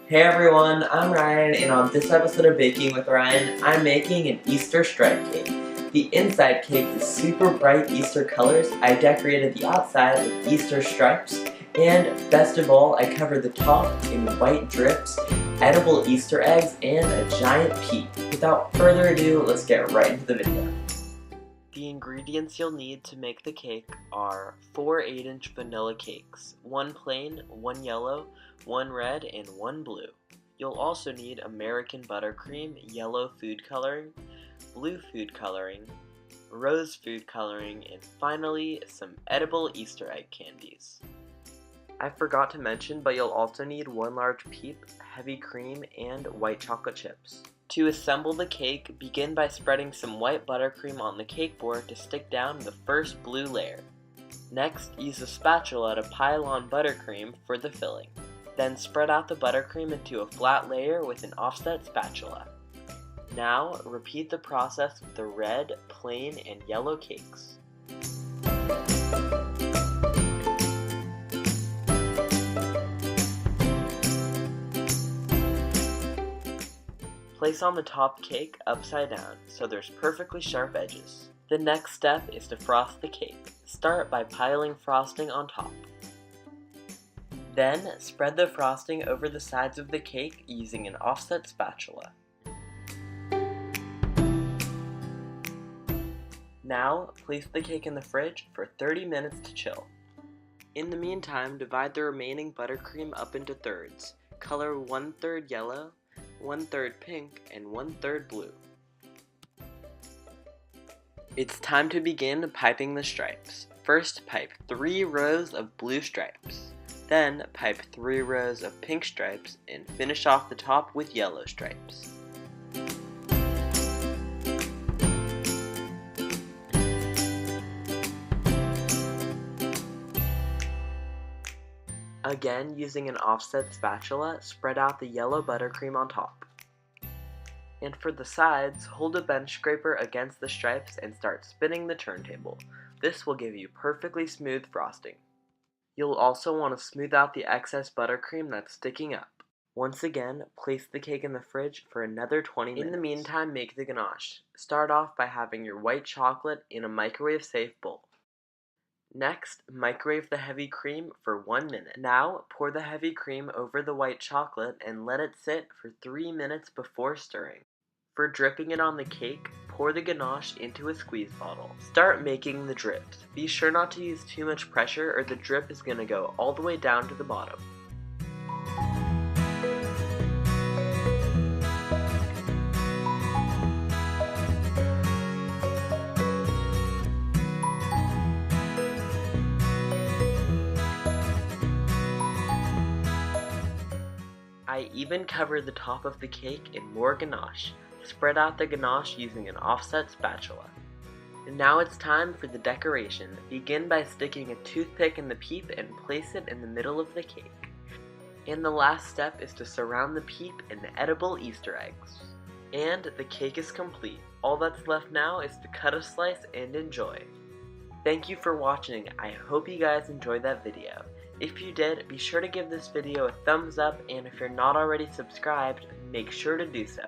Hey everyone, I'm Ryan, and on this episode of Baking with Ryan, I'm making an Easter stripe cake. The inside cake is super bright Easter colors. I decorated the outside with Easter stripes, and best of all, I covered the top in white drips, edible Easter eggs, and a giant peep. Without further ado, let's get right into the video. The ingredients you'll need to make the cake are 4 8-inch vanilla cakes, 1 plain, 1 yellow, 1 red, and 1 blue. You'll also need American buttercream, yellow food coloring, blue food coloring, rose food coloring, and finally some edible Easter egg candies. I forgot to mention, but you'll also need 1 large peep, heavy cream, and white chocolate chips. To assemble the cake, begin by spreading some white buttercream on the cake board to stick down the first blue layer. Next, use a spatula to pile on buttercream for the filling. Then spread out the buttercream into a flat layer with an offset spatula. Now, repeat the process with the red, plain, and yellow cakes. Place on the top cake upside down so there's perfectly sharp edges. The next step is to frost the cake. Start by piling frosting on top. Then spread the frosting over the sides of the cake using an offset spatula. Now place the cake in the fridge for 30 minutes to chill. In the meantime, divide the remaining buttercream up into thirds. Color 1/3 yellow, 1/3 pink, and 1/3 blue. It's time to begin piping the stripes. First, pipe 3 rows of blue stripes. Then, pipe 3 rows of pink stripes and finish off the top with yellow stripes. Again, using an offset spatula, spread out the yellow buttercream on top. And for the sides, hold a bench scraper against the stripes and start spinning the turntable. This will give you perfectly smooth frosting. You'll also want to smooth out the excess buttercream that's sticking up. Once again, place the cake in the fridge for another 20 minutes. In the meantime, make the ganache. Start off by having your white chocolate in a microwave-safe bowl. Next, microwave the heavy cream for 1 minute. Now, pour the heavy cream over the white chocolate and let it sit for 3 minutes before stirring. For dripping it on the cake, pour the ganache into a squeeze bottle. Start making the drips. Be sure not to use too much pressure or the drip is going to go all the way down to the bottom. I even covered the top of the cake in more ganache. Spread out the ganache using an offset spatula. And now it's time for the decoration. Begin by sticking a toothpick in the peep and place it in the middle of the cake. And the last step is to surround the peep in edible Easter eggs. And the cake is complete. All that's left now is to cut a slice and enjoy. Thank you for watching. I hope you guys enjoyed that video. If you did, be sure to give this video a thumbs up, and if you're not already subscribed, make sure to do so.